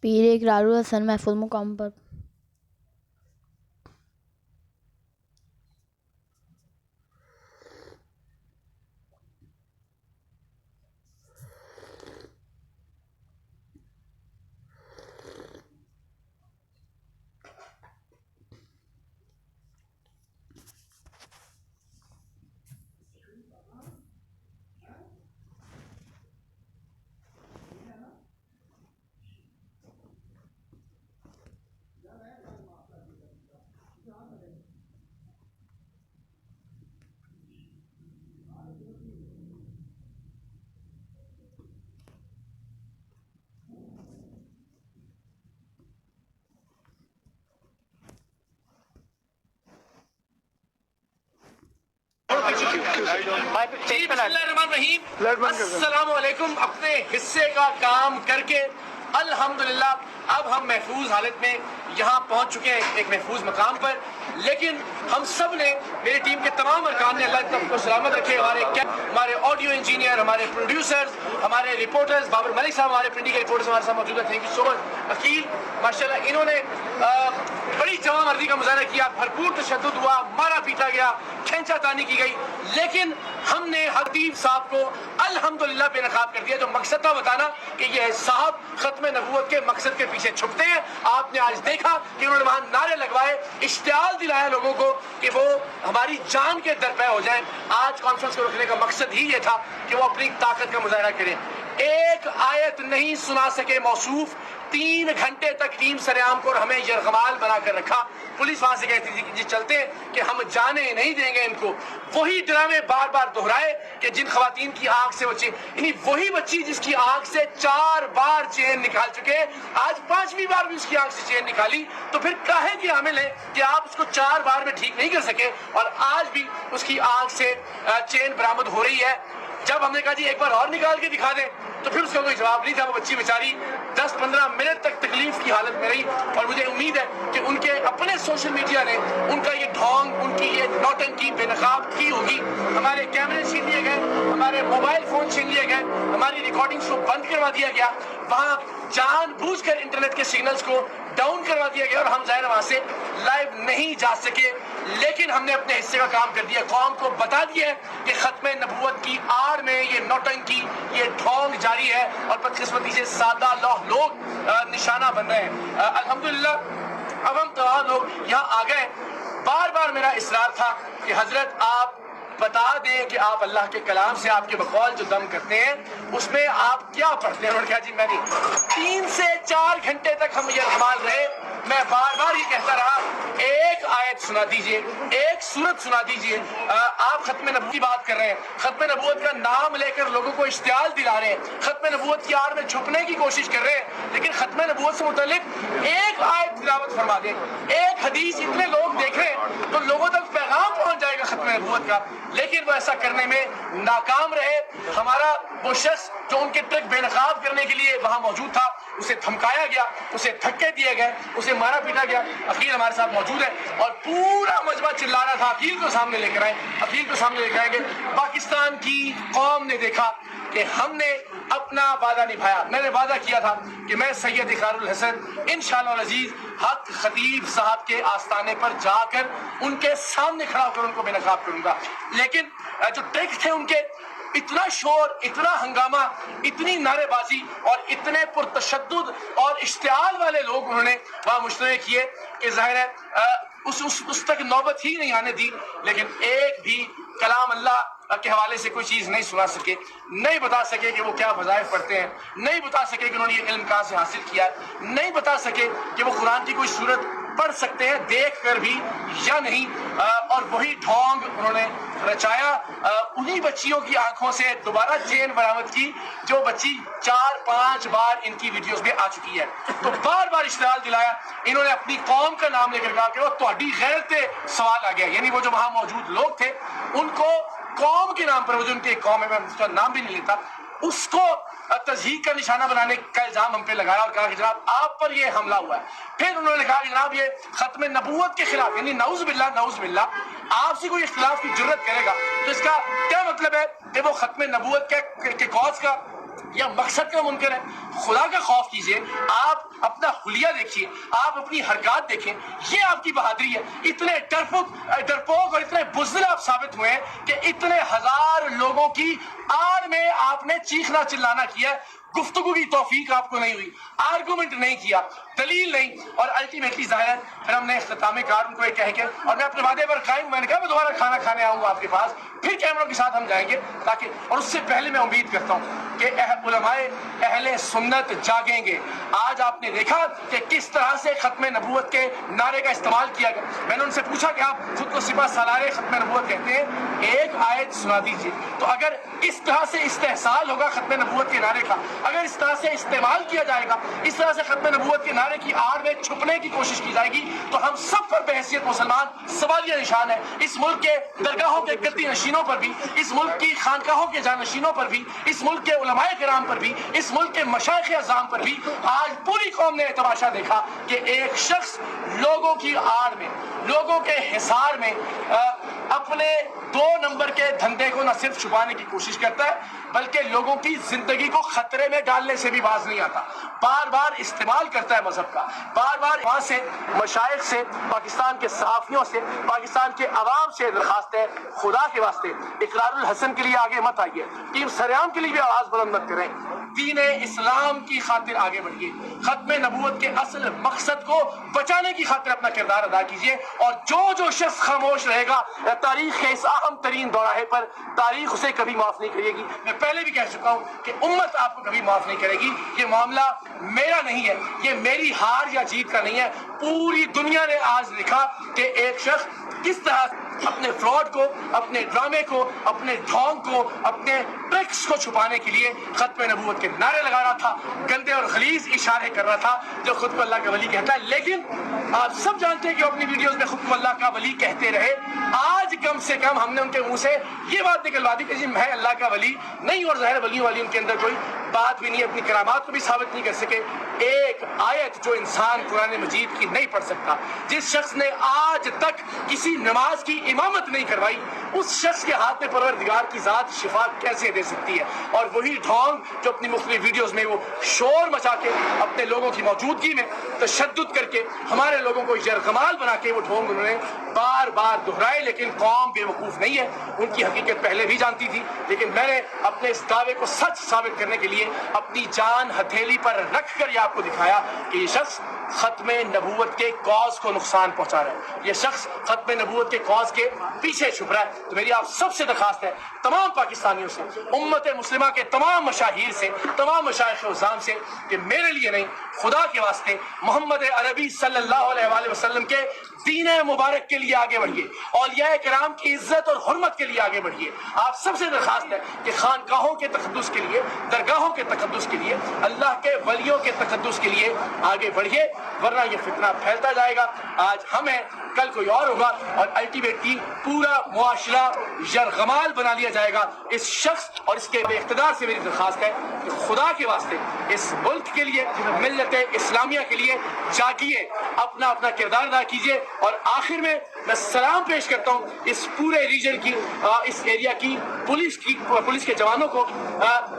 پیر اقرار الحسن محفوظ مقام پر جی بسم اللہ الرحمن الرحیم، السلام علیکم۔ اپنے حصے کا کام کر کے الحمدللہ اب ہم محفوظ حالت میں یہاں پہنچ چکے ہیں، ایک محفوظ مقام پر۔ لیکن ہم سب نے، میری ٹیم کے تمام ارکان نے، اللہ تب کو سلامت رکھے، ہمارے آڈیو انجینئر، ہمارے پروڈیوسرز، ہمارے رپورٹرز، بابر ملک صاحب ہمارے پنڈی کے رپورٹرز ہمارے ساتھ موجود ہیں، تھینک یو سو مچ۔ عقیل ماشاءاللہ انہوں نے بڑی جواں مردی کا مظاہرہ کیا، بھرپور تشدد ہوا، مارا پیٹا گیا، کھینچا تانی کی گئی، لیکن ہم نے خطیب صاحب کو الحمدللہ بے نقاب کر دیا۔ جو مقصد تھا بتانا کہ یہ صاحب ختم نبوت کے مقصد کے پیچھے چھپتے ہیں، آپ نے آج دیکھا کہ انہوں نے وہاں نعرے لگوائے، اشتعال دلایا لوگوں کو کہ وہ ہماری جان کے درپے ہو جائیں۔ آج کانفرنس کو رکھنے کا مقصد ہی یہ تھا کہ وہ اپنی طاقت کا مظاہرہ کریں۔ ایک آیت نہیں سنا سکے موصوف، 3 گھنٹے تک ٹیم سریام کو اور ہمیں یرغمال بنا کر رکھا۔ پولیس وہاں سے کہتی تھی کہ جی چلتے ہیں کہ ہم جانے نہیں دیں گے ان کو۔ وہی ڈرامے بار بار دہرائے کہ جن خواتین کی آنکھ سے بچی، یعنی وہی بچی جس کی آنکھ سے 4 بار چین نکال چکے، آج 5ویں بار بھی اس کی آنکھ سے چین نکالی، تو پھر کاہے کی حامل ہے کہ آپ اس کو 4 بار میں ٹھیک نہیں کر سکے اور آج بھی اس کی آنکھ سے چین برآمد ہو رہی ہے۔ جب ہم نے کہا جی ایک بار اور نکال کے دکھا دیں تو پھر اس کا کوئی جواب نہیں تھا۔ وہ بچی بیچاری 10-15 منٹ تک تکلیف کی حالت میں رہی، اور مجھے امید ہے کہ ان کے اپنے سوشل میڈیا نے ان کا یہ ڈھونگ، ان کی یہ نوٹنکی بے نقاب کی ہوگی۔ ہمارے کیمرے چھین لیے گئے، ہمارے موبائل فون چھین لیے گئے، ہماری ریکارڈنگز کو بند کروا دیا گیا، وہاں جان بوجھ کر انٹرنیٹ کے سگنلز کو ڈاؤن کروا دیا گیا اور ہم ظاہر وہاں سے لائیو نہیں جا سکے۔ لیکن ہم نے اپنے حصے کا کام کر دیا، قوم کو بتا دیا کہ ختم نبوت کی آڑ میں یہ نوٹنکی، یہ ڈھونگ جاری ہے اور بدقسمتی سے سادہ لوگ نشانہ بن رہے ہیں۔ الحمدللہ اب ہم تمام لوگ یہاں آ گئے۔ بار بار میرا اصرار تھا کہ حضرت آپ بتا دیں کہ آپ اللہ کے کلام سے، آپ کے بقول جو دم کرتے ہیں اس میں آپ کیا پڑھتے ہیں۔ انہوں نے کہا جی میں نہیں۔ 3 سے 4 گھنٹے تک ہم یہ حمال رہے، میں بار بار یہ کہتا رہا ایک آیت سنا دیجئے، ایک سورت سنا دیجئے۔ آپ ختم نبوت کی بات کر رہے ہیں، ختم نبوت کا نام لے کر لوگوں کو اشتعال دلا رہے ہیں، ختم نبوت کی آڑ میں چھپنے کی کوشش کر رہے ہیں، لیکن ختم نبوت سے متعلق ایک آیت تلاوت فرما دیں، ایک حدیث۔ اتنے لوگ دیکھ رہے ہیں تو لوگوں تک پیغام پہنچ جائے گا ختم نبوت کا، لیکن وہ ایسا کرنے میں ناکام رہے۔ ہمارا وہ شخص جو ان کے ٹرک بے نقاب کرنے کے لیے وہاں موجود تھا، اسے دھمکایا گیا، اسے دھکے دیے گئے، اسے مارا پیٹا گیا۔ عقیل ہمارے ساتھ موجود ہے اور پورا مجمع چلا رہا تھا عقیل کو سامنے لے کر آئیں، عقیل کو سامنے لے کر آئیں گے۔ پاکستان کی قوم نے دیکھا کہ ہم نے اپنا وعدہ نبھایا۔ میں نے وعدہ کیا تھا کہ میں سید اقرار الحسن انشاءاللہ العزیز حق خطیب صاحب کے آستانے پر جا کر ان کے سامنے کھڑا ہو کر ان کو بے نقاب کروں گا، لیکن جو ٹرک تھے ان کے، اتنا شور، اتنا ہنگامہ، اتنی نعرے بازی اور اتنے پرتشدد اور اشتعال والے لوگ انہوں نے وہاں مشترک کیے کہ ظاہر ہے اس تک نوبت ہی نہیں آنے دی۔ لیکن ایک بھی کلام اللہ کے حوالے سے کوئی چیز نہیں سنا سکے، نہیں بتا سکے کہ وہ کیا وظائف پڑھتے ہیں، نہیں بتا سکے کہ انہوں نے یہ علم کہاں سے حاصل کیا، نہیں بتا سکے کہ وہ قرآن کی کوئی صورت پڑھ سکتے ہیں دیکھ کر بھی یا نہیں۔ اور وہی ڈھونگ انہوں نے رچایا، انہی بچیوں کی آنکھوں سے دوبارہ چین برآمد کی جو بچی 4-5 بار ان کی ویڈیوز میں آ چکی ہے۔ تو بار بار اشتعال دلایا، انہوں نے اپنی قوم کا نام لے کر کہا کہ وہ تہاڈی غیرت تے سوال آ گیا، یعنی وہ جو وہاں موجود لوگ تھے ان کو قوم کے نام پر، وہ جو ان کی ایک قوم ہے، میں اس کا نام بھی نہیں لیتا، اس کو تضحیک کا نشانہ بنانے کا الزام ہم پہ لگایا اور کہا کہ جناب آپ پر یہ حملہ ہوا ہے۔ پھر انہوں نے کہا کہ جناب یہ ختم نبوت کے خلاف، یعنی نعوذ باللہ نعوذ باللہ، آپ سے کوئی اختلاف کی جرت کرے گا تو اس کا کیا مطلب ہے کہ وہ ختم نبوت کے کاز کا یا مقصد کا منکر ہے؟ خدا کا خوف کیجئے، آپ اپنا حلیہ دیکھیے، آپ اپنی حرکات دیکھیں، یہ آپ کی بہادری ہے۔ اتنے ڈرپوک اور اتنے بزدل آپ ثابت ہوئے ہیں کہ اتنے ہزار لوگوں کی آڑ میں آپ نے چیخنا چلانا کیا، گفتگو کی توفیق آپ کو نہیں ہوئی، آرگومنٹ نہیں کیا، دلیل نہیں، اور الٹیمیٹلی ظاہر ہے پھر ہم نے اختتامی کارن کو یہ کہہ کے، اور میں اپنے وعدے پر قائم، میں نے کہا میں دوبارہ کھانا کھانے آؤں گا آپ کے پاس، پھر کیمروں کے ساتھ ہم جائیں گے تاکہ، اور اس سے پہلے میں امید کرتا ہوں کہ علماء اہل سنت جاگیں گے۔ آج آپ نے دیکھا کہ کس طرح سے ختم نبوت کے نعرے کا استعمال کیا گیا۔ میں نے ان سے پوچھا کہ آپ خود کو سپہ سالار ختم نبوت کہتے ہیں، ایک آیت سنا دیجیے۔ تو اگر اس طرح سے استحصال ہوگا ختم نبوت کے نعرے کا، اگر اس طرح سے استعمال کیا جائے گا، اس طرح سے ختم نبوت کے نعرے کی آڑ میں چھپنے کی کوشش کی جائے گی، تو ہم سب پر بحیثیت مسلمان سوالیہ نشان ہے۔ اس ملک کے درگاہوں کے گدی نشینوں پر بھی، اس ملک کی خانقاہوں کے جانشینوں پر بھی، اس ملک کے علماء کرام پر بھی، اس ملک کے مشائخ اعظام پر بھی آج پوری قوم نے تماشا دیکھا کہ ایک شخص لوگوں کی آڑ میں، لوگوں کے حصار میں اپنے 2 نمبر کے دھندے کو نہ صرف چھپانے کی کوشش کرتا ہے بلکہ لوگوں کی زندگی کو خطرے میں ڈالنے سے بھی باز نہیں آتا، بار بار استعمال کرتا ہے مذہب کا، بار بار وہاں سے مشائخ سے، پاکستان کے صحافیوں سے، پاکستان کے عوام سے درخواست ہے، خدا کے واسطے اقرار الحسن کے لیے آگے مت آئیے، ٹیم سریام کے لیے بھی آواز بلند مت کریں، دین اسلام کی خاطر آگے بڑھیے، ختم نبوت کے اصل مقصد کو بچانے کی خاطر اپنا کردار ادا کیجیے، اور جو شخص خاموش رہے گا تاریخ کے اس اہم ترین دوراہے پر، تاریخ اسے کبھی معاف نہیں کرے گی۔ میں پہلے بھی کہہ چکا ہوں کہ امت آپ کو کبھی معاف نہیں کرے گی۔ یہ معاملہ میرا نہیں ہے، یہ میری ہار یا جیت کا نہیں ہے، پوری دنیا نے آج لکھا کہ ایک شخص کس طرح اپنے فراڈ کو، اپنے ڈرامے کو، اپنے ڈھونگ کو، اپنے ٹرکس کو چھپانے کے لیے ختم نبوت کے نعرے لگا رہا تھا، گندے اور غلیظ اشارے کر رہا تھا، جو خود کو اللہ کا ولی کہتا ہے۔ لیکن آپ سب جانتے ہیں کہ اپنی ویڈیوز میں خود کو اللہ کا ولی کہتے رہے، آج کم سے کم ہم نے ان کے منہ سے یہ بات نکلوا دی کہ جی میں اللہ کا ولی نہیں، اور ظاہر ولی والی ان کے اندر کوئی بات بھی نہیں، اپنی کرامات کو بھی ثابت نہیں کر سکے۔ ایک آیت جو انسان قرآن مجید کی نہیں پڑھ سکتا، جس شخص نے آج تک کسی نماز کی امامت نہیں کروائی، اس شخص کے ہاتھ میں پروردگار کی ذات شفا کیسے دے سکتی ہے؟ اور وہی ڈھونگ جو اپنی مختلف ویڈیوز میں وہ شور مچا کے، اپنے لوگوں کی موجودگی میں تشدد کر کے، ہمارے لوگوں کو یرغمال بنا کے وہ ڈھونگ انہوں نے بار بار دہرائے، لیکن قوم بے وقوف نہیں ہے، ان کی حقیقت پہلے بھی جانتی تھی۔ لیکن میں نے اپنے اس دعوے کو سچ ثابت کرنے کے لیے اپنی جان ہتھیلی پر رکھ کر یہ آپ کو دکھایا کہ یہ شخص ختم نبوت کے کاز کو نقصان پہنچا رہا ہے، یہ شخص ختم نبوت کے کاز کے پیچھے چھپ رہا ہے۔ تو میری آپ سب سے درخواست ہے، تمام پاکستانیوں سے، امت مسلمہ کے تمام مشاہیر سے، تمام مشائخ اعظام سے، کہ میرے لیے نہیں، خدا کے واسطے محمد عربی صلی اللہ علیہ وآلہ وسلم کے دین مبارک کے لیے آگے بڑھیے، اولیاء کرام کی عزت اور حرمت کے لیے آگے بڑھیے۔ آپ سب سے درخواست ہے کہ خانقاہوں کے تقدس کے لیے، درگاہوں کے تقدس کے لیے، اللہ کے ولیوں کے تقدس کے لیے آگے بڑھیے، ورنہ یہ فتنہ پھیلتا جائے گا۔ آج ہم ہیں، کل کوئی اور ہوگا، اور الٹیمیٹلی پورا معاشرہ یرغمال بنا لیا جائے گا۔ اس شخص اور اس کے اقتدار سے میری درخواست ہے کہ خدا کے واسطے اس ملک کے لیے، ملت اسلامیہ کے لیے جاگیے، اپنا کردار ادا کیجیے۔ اور آخر میں سلام پیش کرتا ہوں اس پورے ریجن کی، اس ایریا کی پولیس کے جوانوں کو۔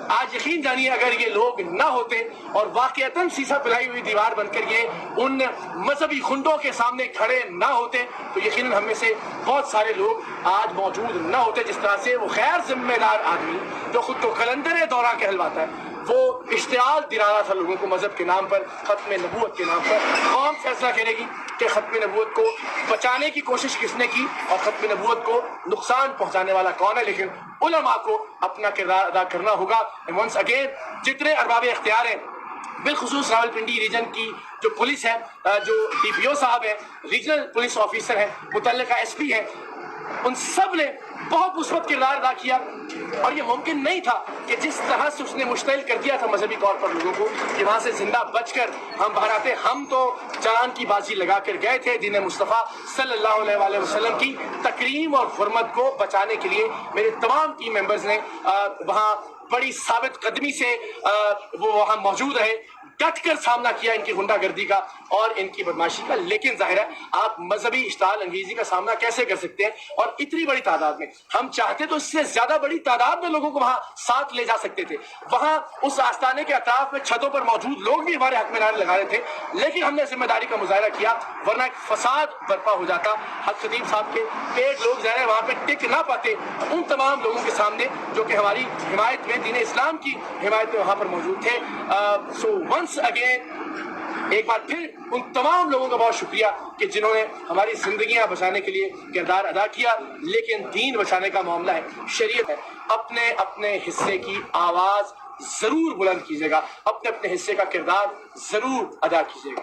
آج یقین جانیے اگر یہ لوگ نہ ہوتے اور واقعتاً سیسا پلائی ہوئی دیوار بن کر یہ ان مذہبی خنڈوں کے سامنے کھڑے نہ ہوتے، تو یقیناً ہم میں سے بہت سارے لوگ آج موجود نہ ہوتے۔ جس طرح سے وہ غیر ذمہ دار آدمی جو خود کو قلندر دورہ کہلواتا ہے، وہ اشتعال دلا رہا تھا لوگوں کو مذہب کے نام پر، ختم نبوت کے نام پر۔ قوم فیصلہ کرے گی کہ ختم نبوت کو بچانے کی کوشش کس نے کی اور ختم نبوت کو نقصان پہنچانے والا کون ہے۔ لیکن علماء کو اپنا کردار ادا کرنا ہوگا۔ ونس اگین جتنے ارباب اختیار ہیں، بالخصوص راولپنڈی ریجن کی جو پولیس ہے، جو ڈی پی او صاحب ہیں، ریجنل پولیس آفیسر ہیں، متعلقہ ایس پی ہیں، ان سب نے بہت مثبت کردار ادا کیا۔ اور یہ ممکن نہیں تھا کہ جس طرح سے اس نے مشتعل کر دیا تھا مذہبی طور پر لوگوں کو کہ وہاں سے زندہ بچ کر ہم باہر آتے۔ ہم تو جان کی بازی لگا کر گئے تھے دین مصطفیٰ صلی اللہ علیہ وآلہ وسلم کی تکریم اور حرمت کو بچانے کے لیے۔ میرے تمام ٹیم ممبرز نے وہاں بڑی ثابت قدمی سے وہ وہاں موجود رہے، ڈٹ کر سامنا کیا ان کی غنڈہ گردی کا اور ان کی بدماشی کا. لیکن ظاہر ہے آپ مذہبی اشتعال انگیزی کا سامنا کیسے کر سکتے ہیں, اور اتنی بڑی تعداد میں. ہم چاہتے تو اس سے زیادہ بڑی تعداد میں لوگوں کو وہاں ساتھ لے جا سکتے تھے. وہاں اس آستانے کے اطراف میں چھتوں پر موجود لوگ بھی ہمارے حق میں نعرے لگا رہے تھے, لیکن ہم نے ذمہ داری کا مظاہرہ کیا, ورنہ ایک فساد برپا ہو جاتا. حق خطیب صاحب کے پیٹ لوگ ظاہر ہے وہاں پہ ٹک نہ پاتے ان تمام لوگوں کے سامنے جو کہ ہماری حمایت میں, دین اسلام کی حمایت میں وہاں پر موجود تھے. سو ونس اگین ایک بار پھر ان تمام لوگوں کا بہت شکریہ کہ جنہوں نے ہماری زندگیاں بچانے کے لیے کردار ادا کیا. لیکن دین بچانے کا معاملہ ہے, شریعت ہے. اپنے اپنے حصے کی آواز ضرور بلند کیجیے گا, اپنے اپنے حصے کا کردار ضرور ادا کیجیے گا.